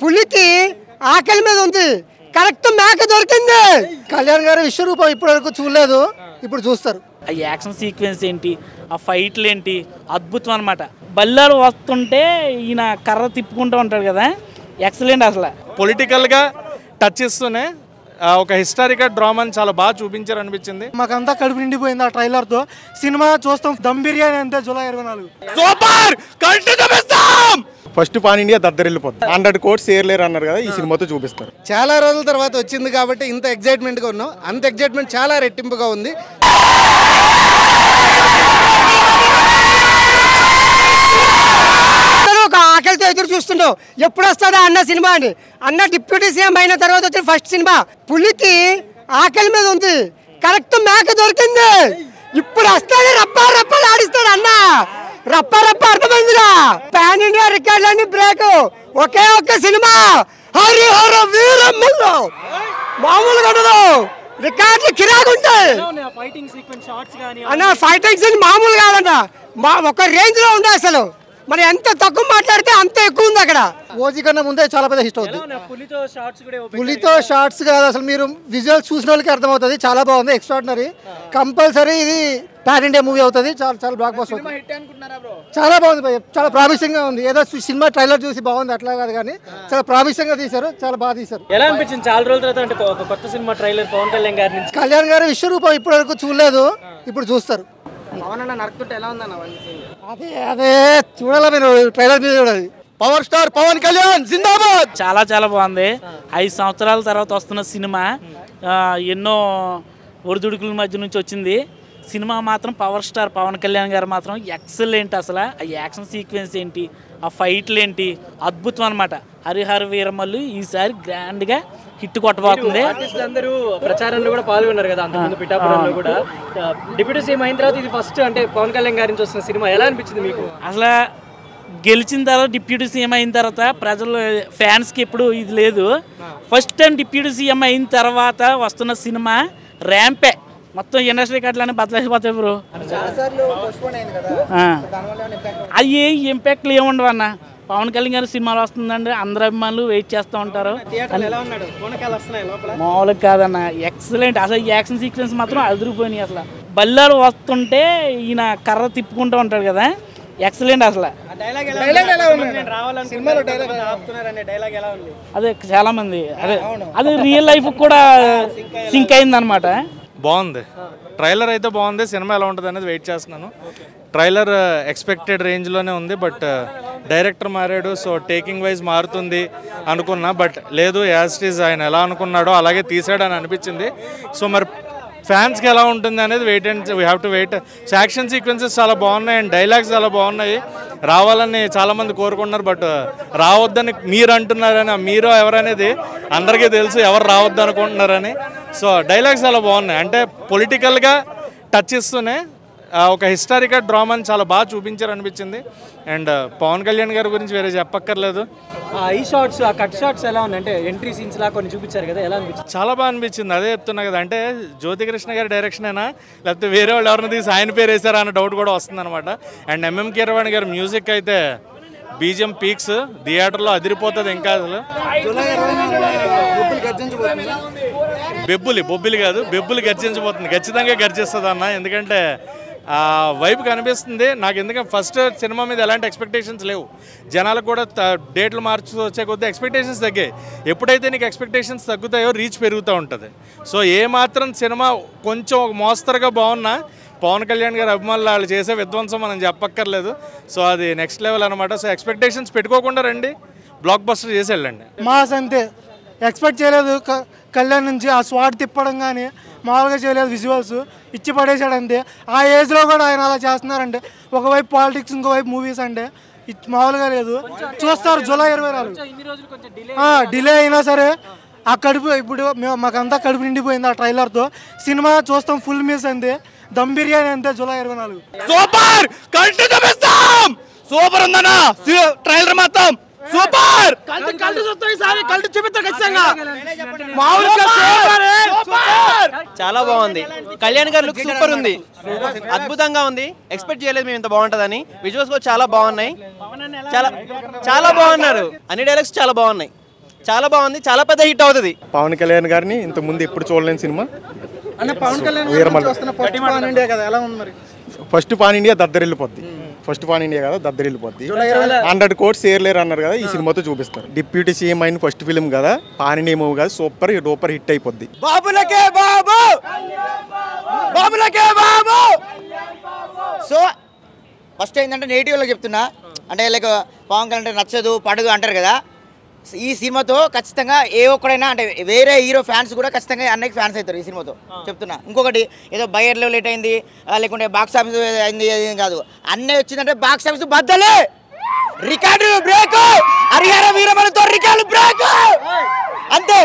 పులికి ఆకలి మీద ఉంది, కరెక్ట్ మేక దొరికింది. కళ్యాణ్ గారు విశ్వరూపం ఇప్పటి వరకు చూడలేదు, ఇప్పుడు చూస్తారు. ఆ యాక్షన్ సీక్వెన్స్ ఏంటి, ఆ ఫైట్లు ఏంటి, అద్భుతం అనమాట. బల్లాలు వస్తుంటే ఈయన కర్ర తిప్పుకుంటూ ఉంటాడు కదా, ఎక్సలెంట్. అసలు పొలిటికల్గా టచ్ ఇస్తూనే ఒక హిస్టారికల్ డ్రామాని చాలా బాగా చూపించారు అనిపించింది. మాకంతా కడుపు నిండిపోయింది ఆ ట్రైలర్ తో. సినిమా చూస్తాం, దమ్ బిర్యానీ అంతే. July 24 super. First pan India దద్దరిల్లిపోతుంది. 100 కోట్స్ ఏర్లేరు అన్నారు కదా, ఈ సినిమాతో చూపిస్తారు. చాలా రోజుల తర్వాత వచ్చింది కాబట్టి ఇంత ఎగ్జైట్మెంట్గా ఉన్నాం. అంత ఎగ్జైట్మెంట్ చాలా రెట్టింపుగా ఉంది. ఒక ఆకలితో ఎదురు చూస్తుండవు, ఎప్పుడు వస్తుందా అన్న సినిమా అని. అన్న డిప్యూటీ సీఎం అయిన తర్వాత వచ్చిన ఫస్ట్ సినిమా. పులికి ఆకలి మీద ఉంది, కరెక్ట్ మేక దొరికింది. ఇప్పుడు వస్తాడు, రప్పా రప్పాలు ఆడిస్తాడు అన్న. రప్ప రప్ప అర్థమైందిగా. పాన్ ఇండియా రికార్డులన్నీ బ్రేక్. ఒకే ఒక్క సినిమా, హరిహర వీరమ్మల్లో మామూలుగా ఉండదు. రికార్డులు కిరాకుంటాయి అన్న. ఫైటింగ్ సీన్ మామూలు కాదన్న, ఒక రేంజ్ లో ఉంది అసలు. మరి ఎంత తక్కువ మాట్లాడితే అంత ఎక్కువ ఉంది అక్కడ. ఓజీ కన్నా ముందే చాలా పెద్ద హిట్ అవుతుంది. పులితో షార్ట్స్ కాదు అసలు, మీరు విజువల్స్ చూసిన వాళ్ళకి అర్థమవుతుంది. చాలా బాగుంది, ఎక్స్ట్రాడినరీ. కంపల్సరీ ఇది పాన్ ఇండియా మూవీ అవుతుంది. చాలా చాలా బ్లాక్ బస్టర్ అవుతుంది. చాలా బాగుంది భయ్య, చాలా ప్రామిసింగ్ గా ఉంది. ఏదో సినిమా ట్రైలర్ చూసి బాగుంది అట్లా కాదు కానీ చాలా ప్రామిసింగ్ గా తీశారు, చాలా బాగా తీశారు. ఎలా అనిపించింది చాలా రోజుల తర్వాత అంటే ఒక కొత్త సినిమా ట్రైలర్ పవన్ కళ్యాణ్ గారి నుంచి? కళ్యాణ్ గారు విశ్వరూపం ఇప్పటి వరకు చూడలేదు, ఇప్పుడు చూస్తారు. అదే అదే చూడాలి, మీరు ట్రైలర్ మీద చూడాలి. పవర్ స్టార్ పవన్ కళ్యాణ్ జిందాబాద్. చాలా చాలా బాగుంది. 5 సంవత్సరాల తర్వాత వస్తున్న సినిమా, ఎన్నో ఒడిదుడుకుల మధ్య నుంచి వచ్చింది సినిమా. మాత్రం పవర్ స్టార్ పవన్ కళ్యాణ్ గారు మాత్రం ఎక్సలెంట్. అసలు ఆ యాక్షన్ సీక్వెన్స్ ఏంటి, ఆ ఫైట్లు ఏంటి, అద్భుతం అనమాట. హరిహర వీరమల్లు ఈసారి గ్రాండ్గా హిట్ కొట్టబోతుంది. అందరూ ప్రచారంలో కూడా పాల్గొన్నారు కదా, అంతకుముందు పిఠాపురంలో కూడా. డిప్యూటీ సీఎం అయిన తర్వాత ఇది ఫస్ట్ అంటే పవన్ కళ్యాణ్ గారి నుంచి వస్తున్న సినిమా. ఎలా అనిపించింది మీకు? అసలు గెలిచిన తర్వాత డిప్యూటీ సీఎం అయిన తర్వాత ప్రజలు ఫ్యాన్స్కి ఎప్పుడు ఇది లేదు. ఫస్ట్ టైం డిప్యూటీ సీఎం అయిన తర్వాత వస్తున్న సినిమా ర్యాంపే. మొత్తం ఇండస్ట్రీ కట్లని బదలైపోతాయి బ్రో. అవి ఇంపాక్ట్లు ఏముండవు అన్న. పవన్ కళ్యాణ్ గారి సినిమాలు వస్తుందండి, అందరు అభిమానులు వెయిట్ చేస్తూ ఉంటారు. మామూలుగా కాదన్న, ఎక్సలెంట్. అసలు యాక్షన్ సీక్వెన్స్ మాత్రం అదిరిపోయినాయి. అసలు బల్లాలు వస్తుంటే ఈయన కర్ర తిప్పుకుంటూ ఉంటాడు కదా, ఎక్సలెంట్. అసలు అదే చాలా మంది అదే రియల్ లైఫ్ కూడా సింక్ అయింది అనమాట. బాగుంది ట్రైలర్ అయితే బాగుంది. సినిమా ఎలా ఉంటుంది అనేది వెయిట్ చేస్తున్నాను. ట్రైలర్ ఎక్స్పెక్టెడ్ రేంజ్లోనే ఉంది, బట్ డైరెక్టర్ మారాడు, సో టేకింగ్ వైజ్ మారుతుంది అనుకున్నా. బట్ లేదు, యాజ్ ఇట్ ఈజ్ ఆయన ఎలా అనుకున్నాడో అలాగే తీసాడు అని అనిపించింది. సో మరి ఫ్యాన్స్కి ఎలా ఉంటుంది అనేది wait and we have to wait. Action sequences చాలా బాగున్నాయి అండ్ డైలాగ్స్ చాలా బాగున్నాయి. రావాలని చాలామంది కోరుకుంటున్నారు, బట్ రావద్దని మీరు అంటున్నారని. మీరు ఎవరనేది అందరికీ తెలుసు, ఎవరు రావద్దు అనుకుంటున్నారని. సో డైలాగ్స్ చాలా బాగున్నాయి. అంటే పొలిటికల్గా టచ్ ఇస్తూనే ఒక హిస్టారికల్ డ్రామాని చాలా బాగా చూపించారు అనిపించింది. అండ్ పవన్ కళ్యాణ్ గారి గురించి వేరే చెప్పక్కర్లేదు. ఈ షార్ట్స్, ఆ కట్ షార్ట్స్ ఎలా ఉన్నాయి అంటే ఎంట్రీ సీన్స్ లా కొన్ని చూపించారు కదా, ఎలా అనిపించింది? చాలా బాగా అనిపించింది. అదే చెప్తున్నా కదా, అంటే జ్యోతికృష్ణ గారి డైరెక్షన్ అయినా లేకపోతే వేరే వాళ్ళు ఎవరిని తీసి ఆయన పేరు వేసారా అన్న డౌట్ కూడా వస్తుంది అనమాట. అండ్ ఎంఎం కీరవాణి గారి మ్యూజిక్ అయితే బీజిఎం పీక్స్, థియేటర్లో అదిరిపోతుంది. ఇంకా అసలు బొబ్బిలి కాదు, బెబ్బులు గర్జించబోతుంది. ఖచ్చితంగా గర్జిస్తుంది అన్న, ఎందుకంటే వైపు కనిపిస్తుంది నాకు. ఎందుకంటే ఫస్ట్ సినిమా మీద ఎలాంటి ఎక్స్పెక్టేషన్స్ లేవు. జనాలకు కూడా డేట్లు మార్చు వచ్చే కొద్దీ ఎక్స్పెక్టేషన్స్ తగ్గాయి. ఎప్పుడైతే నీకు ఎక్స్పెక్టేషన్స్ తగ్గుతాయో రీచ్ పెరుగుతూ ఉంటుంది. సో ఏ మాత్రం సినిమా కొంచెం ఒక మోస్తరుగా బాగున్నా పవన్ కళ్యాణ్ గారి అభిమానులు వాళ్ళు చేసే విధ్వంసం మనం చెప్పక్కర్లేదు. సో అది నెక్స్ట్ లెవెల్ అనమాట. సో ఎక్స్పెక్టేషన్స్ పెట్టుకోకుండా రండి, బ్లాక్ బస్టర్ చేసి వెళ్ళండి. మాస్ అంతే, ఎక్స్పెక్ట్ చేయలేదు కళ్యాణ్ నుంచి. ఆ స్వాట్ తిప్పడం కానీ మామూలుగా చేయలేదు, విజువల్స్ ఇచ్చి పడేసాడు అంతే. ఆ ఏజ్లో కూడా ఆయన అలా చేస్తున్నారంటే, ఒకవైపు పాలిటిక్స్, ఇంకోవైపు మూవీస్ అంటే మామూలుగా లేదు. చూస్తారు జూలై 24 డిలే అయినా సరే ఆ కడుపు. ఇప్పుడు మాకంతా కడుపు నిండిపోయింది ఆ ట్రైలర్తో. సినిమా చూస్తాం, ఫుల్ మిస్ అంతే. దమ్ బిర్యానీ అంతే. July 24 super. సూపర్ ఉందన్నా ట్రైలర్ మొత్తం. సూపర్. చాలా బాగుంది. కళ్యాణ్ గారి లుక్ సూపర్ ఉంది, అద్భుతంగా ఉంది. ఎక్స్పెక్ట్ చేయలేదు మేము ఇంత బాగుంటుందని. విజువల్స్ కూడా చాలా బాగున్నాయి, చాలా చాలా బాగున్నారు. అన్ని డైలాగ్స్ చాలా బాగున్నాయి. చాలా బాగుంది, చాలా పెద్ద హిట్ అవుతుంది. పవన్ కళ్యాణ్ గారిని ఇంత ముందు ఎప్పుడు చూడలేని సినిమా. Pawan Kalyan first pan India దద్దరిల్లిపోద్ది. ఫస్ట్ పాన్ ఇండియా కదా దద్దరిల్లిపోద్ది. 100 కోట్స్ ఏర్లేరు అన్నారు కదా, ఈ సినిమాతో చూపిస్తారు. డిప్యూటీ సీఎం అయిన ఫస్ట్ ఫిల్మ్ కదా, పాన్ ఇండియా మూవీ కదా, సూపర్ డూపర్ హిట్ అయిపోద్ది. బాబులకే బాబు, బాబులకే బాబు. సో ఫస్ట్ ఏంటంటే నెగిటివ్లో చెప్తున్నా, అంటే లైక్ పవన్ కళ్యాణ్ అంటే నచ్చదు పడదు అంటారు కదా. ఈ సినిమాతో ఖచ్చితంగా ఏ ఒక్కడైనా అంటే వేరే హీరో ఫ్యాన్స్ కూడా ఖచ్చితంగా అన్నకి ఫ్యాన్స్ అవుతారు ఈ సినిమాతో చెప్తున్నా. ఇంకొకటి ఏదో బయర్లో లేట్ అయింది లేకుంటే బాక్స్ ఆఫీస్ అయింది అది కాదు, అన్నీ వచ్చిందంటే బాక్స్ ఆఫీస్ బద్దలే, రికార్డు బ్రేక్, హరిహర వీరమలతో రికార్డు బ్రేక్ అంతే.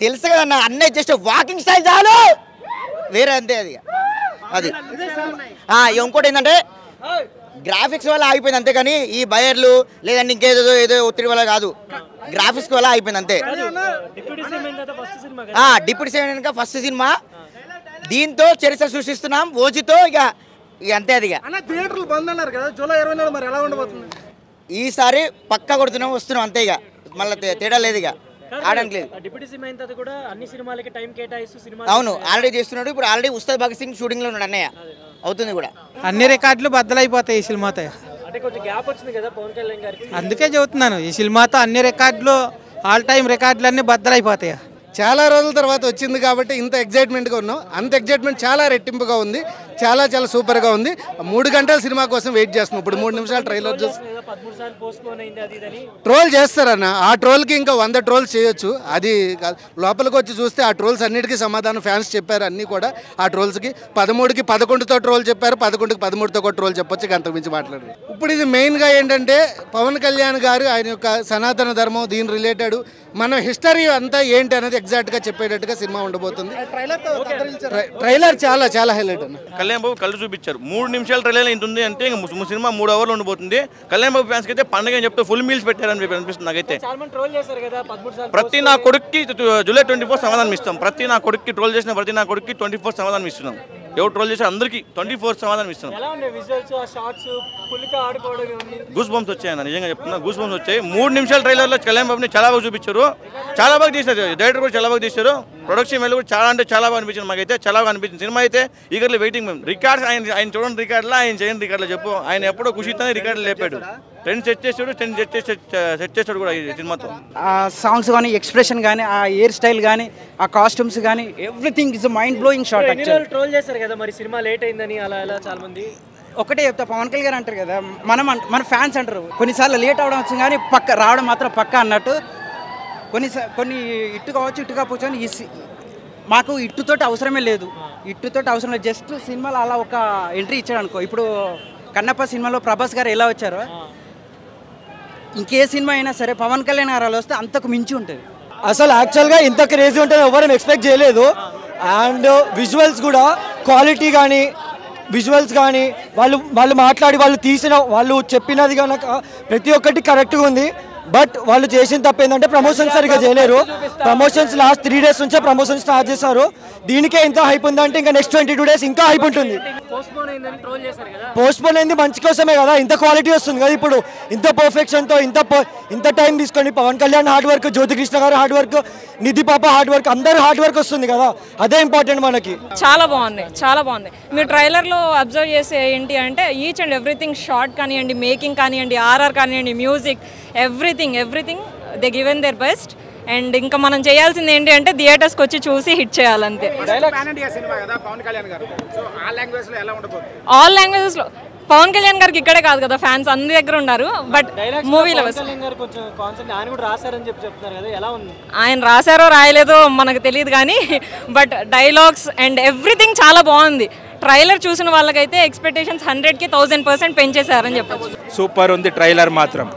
తెలుసు కదన్న, అన్నీ జస్ట్ వాకింగ్ స్టైల్ చాలు, వేరే అంతే అది. ఇంకోటి ఏంటంటే గ్రాఫిక్స్ వల్ల ఆగిపోయింది అంతేకాని ఈ బయర్లు లేదంటే ఇంకేదో ఏదో ఒత్తిడి వల్ల కాదు, గ్రాఫిక్స్ వల్ల ఆగిపోయింది అంతే. డిప్యూటీ సీఎం కనుక ఫస్ట్ సినిమా, దీంతో చరిత్ర సృష్టిస్తున్నాం ఓజితో, ఇక అంతే. అది ఈసారి పక్కా కొడుతున్నాం, వస్తున్నాం అంతే, ఇక మళ్ళీ తేడా లేదు, ఇక ఆడడానికి లేదు. అవును ఆల్రెడీ చేస్తున్నాడు, ఇప్పుడు ఆల్రెడీ ఉస్తాద్ భగత్ సింగ్ షూటింగ్ లో ఉన్నాడు అన్నయ్య, అవుతుంది కూడా. అన్ని రికార్డులు బద్దలైపోతాయి ఈ సినిమాతో. అందుకే చెబుతున్నాను, ఈ సినిమాతో అన్ని రికార్డులు ఆల్ టైమ్ రికార్డులు అన్ని బద్దలైపోతాయి. చాలా రోజుల తర్వాత వచ్చింది కాబట్టి ఇంత ఎగ్జైట్మెంట్గా ఉన్నాం. అంత ఎగ్జైట్మెంట్ చాలా రెట్టింపుగా ఉంది, చాలా చాలా సూపర్గా ఉంది. 3 గంటల సినిమా కోసం వెయిట్ చేస్తున్నాం. ఇప్పుడు 3 నిమిషాలు ట్రైలర్ చూసి ట్రోల్ చేస్తారన్న, ఆ ట్రోల్కి ఇంకా 100 ట్రోల్స్ చేయొచ్చు. అది లోపలికి వచ్చి చూస్తే ఆ ట్రోల్స్ అన్నిటికీ సమాధానం ఫ్యాన్స్ చెప్పారు. అన్నీ కూడా ఆ ట్రోల్స్కి 13కి 11తో ట్రోల్ చెప్పారు, 11కి 13తో కూడా ట్రోల్ చెప్పొచ్చు, అంతకు మించి మాట్లాడారు. ఇప్పుడు ఇది మెయిన్గా ఏంటంటే పవన్ కళ్యాణ్ గారు ఆయన యొక్క సనాతన ధర్మం, దీని రిలేటెడ్ మన హిస్టరీ అంతా ఏంటి అనేది ఎగ్జాక్ట్గా చెప్పేటట్టుగా సినిమా ఉండబోతుంది. ట్రైలర్ చాలా చాలా హైలైట్ అన్న. కళ్యాణ్ బాబు కళ్ళు చూపించారు. 3 నిమిషాల ట్రైలర్ ఇంత ఉంది అంటే సినిమా 3 అవర్లు ఉండబోతుంది. కళ్యాణ్ బాబు ఫ్యాన్స్కి అయితే పండుగ అని చెప్తే ఫుల్ మీల్స్ పెట్టారని చెప్పి అనిపిస్తుంది నాకైతే. ప్రతి నా కొడుక్కి జూలై 24 సమాధానం ఇస్తాం. ప్రతి నా కొడుక్కి ట్రోల్ చేసిన ప్రతి నా కొడుక్కి 24 సమాధానం ఇస్తున్నాం. ఎవరు ట్రోల్ చేశారు అందరికీ 24 సమాధానం ఇస్తున్నాం. గూస్ బంప్స్ వచ్చాయన్న, నిజంగా చెప్తున్నా గూస్ బంప్స్ వచ్చాయి. 3 నిమిషాల ట్రైలర్లో కళ్యాణ్ బాబుని చాలా బాగా చూపించారు, చాలా బాగా తీశారు. డైరెక్టర్ కూడా చాలా బాగా తీశారు. ప్రొడక్షన్ వాళ్ళు కూడా చాలా అంటే చాలా బాగా అనిపించింది, మాకైతే చాలా బాగా అనిపించింది. సినిమా అయితే ఈగర్లీ వెయిటింగ్. మేము రికార్డ్స్ ఆయన చూడండి, రికార్డులో ఆయన చేయండి, రికార్డులో చెప్పు. ఆయన ఎప్పుడో ఖుషితోనే రికార్డులు లేపాడు, ట్రెండ్ సెట్ చేసాడు, సెట్ చేసాడు కూడా ఈ సినిమాతో. ఆ సాంగ్స్ కానీ, ఎక్స్ప్రెషన్ కానీ, ఆ హెయిర్ స్టైల్ కానీ, ఆ కాస్ట్యూమ్స్ కానీ, everything is mind blowing shot. Troll చేశారు కదా మరి సినిమా లేట్ అయిందని, అలా చాలా మంది. ఒకటే చెప్తా, పవన్ కళ్యాణ్ గారు అంటారు కదా, మన ఫ్యాన్స్ అంటారు కొన్నిసార్లు లేట్ అవడం వచ్చింది కానీ రావడం మాత్రం పక్క అన్నట్టు. కొన్ని ఇట్టు కావచ్చు, ఇట్టు కావచ్చు అని మాకు ఇట్టుతోటి అవసరమే లేదు, ఇట్టుతోటి అవసరం లేదు. జస్ట్ సినిమాలో అలా ఒక ఎంట్రీ ఇచ్చాడు అనుకో. ఇప్పుడు కన్నప్ప సినిమాలో ప్రభాస్ గారు ఎలా వచ్చారో, ఇంకే సినిమా అయినా సరే పవన్ కళ్యాణ్ గారు అలా వస్తే అంతకు మించి ఉంటుంది. అసలు యాక్చువల్గా ఇంత క్రేజీ ఉంటుంది ఎవరు ఎక్స్పెక్ట్ చేయలేదు. అండ్ విజువల్స్ కూడా క్వాలిటీ కానీ, విజువల్స్ కానీ, వాళ్ళు మాట్లాడి వాళ్ళు చెప్పినది కనుక ప్రతి ఒక్కటి కరెక్ట్గా ఉంది. బట్ వాళ్ళు చేసిన తప్పు ఏంటంటే ప్రమోషన్స్ సరిగ్గా చేయలేరు. ప్రమోషన్స్ లాస్ట్ 3 డేస్ నుంచే ప్రమోషన్ స్టార్ట్ చేశారు. దీనికే ఇంత హైప్ ఉందంటే ఇంకా నెక్స్ట్ 22 డేస్ ఇంకా హైప్ ఉంటుంది. పోస్ట్ పోన్ అయింది మంచి కోసమే కదా, ఇంత క్వాలిటీ వస్తుంది కదా. ఇప్పుడు ఇంత పర్ఫెక్షన్తో ఇంత టైం తీసుకొని పవన్ కళ్యాణ్ హార్డ్ వర్క్, జ్యోతికృష్ణ గారు హార్డ్ వర్క్, నిధి పాప హార్డ్ వర్క్, అందరూ హార్డ్ వర్క్ వస్తుంది కదా, అదే ఇంపార్టెంట్ మనకి. చాలా బాగుంది, చాలా బాగుంది. మీరు ట్రైలర్లో అబ్జర్వ్ చేసే ఏంటి అంటే ఈచ్ అండ్ ఎవ్రీథింగ్, షార్ట్ కానివ్వండి, మేకింగ్ కానివ్వండి, ఆర్ఆర్ కానివ్వండి, music, everything they given their best. And ఇంకా మనం చేయాల్సింది ఏంటి అంటే థియేటర్స్కి వచ్చి చూసి హిట్ చేయాలంతే. ఆల్ లాంగ్వేజెస్లో పవన్ కళ్యాణ్ గారికి ఇక్కడే కాదు కదా ఫ్యాన్స్, అన్ని దగ్గర ఉన్నారు. బట్ మూవీలో ఆయన రాశారో రాయలేదో మనకు తెలియదు కానీ, బట్ డైలాగ్స్ అండ్ ఎవ్రీథింగ్ చాలా బాగుంది. ట్రైలర్ చూసిన వాళ్ళకైతే ఎక్స్పెక్టేషన్స్ 100కి 1000% పెంచేశారని చెప్పచ్చు. సూపర్ ఉంది ట్రైలర్ మాత్రం.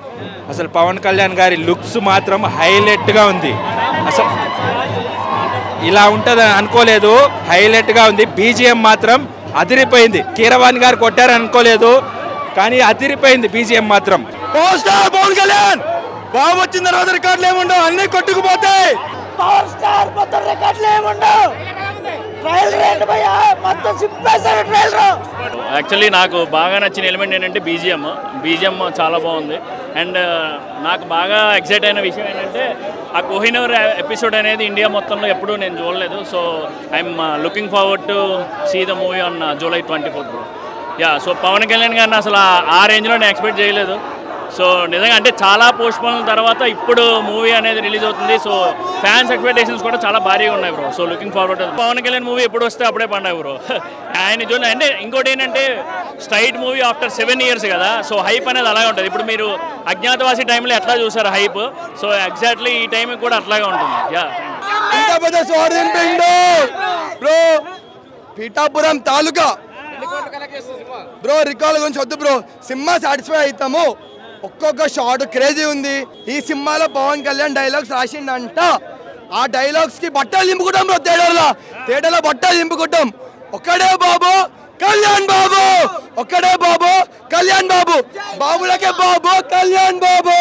అసలు పవన్ కళ్యాణ్ గారి లుక్స్ మాత్రం హైలైట్గా ఉంది. అసలు ఇలా ఉంటుందని అనుకోలేదు, హైలైట్గా ఉంది. బీజిఎం మాత్రం అదిరిపోయింది. కీరవాణి గారు కొట్టారని అనుకోలేదు కానీ అదిరిపోయింది బీజిఎం మాత్రం. పవన్ కళ్యాణ్ బాబు వచ్చిన తర్వాత రికార్డులు ఏముండవు, అన్ని కొట్టుకుపోతాయి. పవర్ స్టార్ మొత్తం రికార్డులు ఏముండవు. యాక్చువల్లీ నాకు బాగా నచ్చిన ఎలిమెంట్ ఏంటంటే బీజిఎం చాలా బాగుంది. అండ్ నాకు బాగా ఎక్సైట్ అయిన విషయం ఏంటంటే ఆ కోహినూర్ ఎపిసోడ్ అనేది ఇండియా మొత్తంలో ఎప్పుడూ నేను చూడలేదు. So I'm looking forward to see the movie on July 24th. So Pawan Kalyan గారిని అసలు ఆ రేంజ్లో నేను ఎక్స్పెక్ట్ చేయలేదు. సో నిజంగా అంటే చాలా పోస్ట్పోన్ తర్వాత ఇప్పుడు మూవీ అనేది రిలీజ్ అవుతుంది. సో ఫ్యాన్స్ ఎక్స్పెక్టేషన్స్ కూడా చాలా భారీగా ఉన్నాయి bro. So looking forward. Pawan Kalyan movie ఎప్పుడు వస్తే అప్పుడే పండుగ బ్రో. ఆయన చూడండి. అంటే ఇంకోటి ఏంటంటే స్ట్రైట్ మూవీ ఆఫ్టర్ 7 years కదా. సో హైప్ అనేది అలాగే ఉంటుంది. ఇప్పుడు మీరు అజ్ఞాతవాసి టైంలో ఎట్లా చూసారు హైప్, సో ఎగ్జాక్ట్లీ ఈ టైంకి కూడా అట్లాగే ఉంటుంది. బ్రో పీఠాపురం తాలూకా బ్రో రికార్డు గురించి వద్దు బ్రో. సినిమా సాటిస్ఫై అవుతాము. ఒక్కొక్క షాట్ క్రేజీ ఉంది. ఈ సినిమాలో పవన్ కళ్యాణ్ డైలాగ్స్ రాసిండంట. ఆ డైలాగ్స్ కి బట్టలు దింపుకుంటాం బ్రో. థియేటర్లో బట్టలు దింపుకుంటాం. ఒక్కడే బాబు కళ్యాణ్ బాబు, ఒక్కడే బాబు కళ్యాణ్ బాబు, బాబులకే బాబు కళ్యాణ్ బాబు.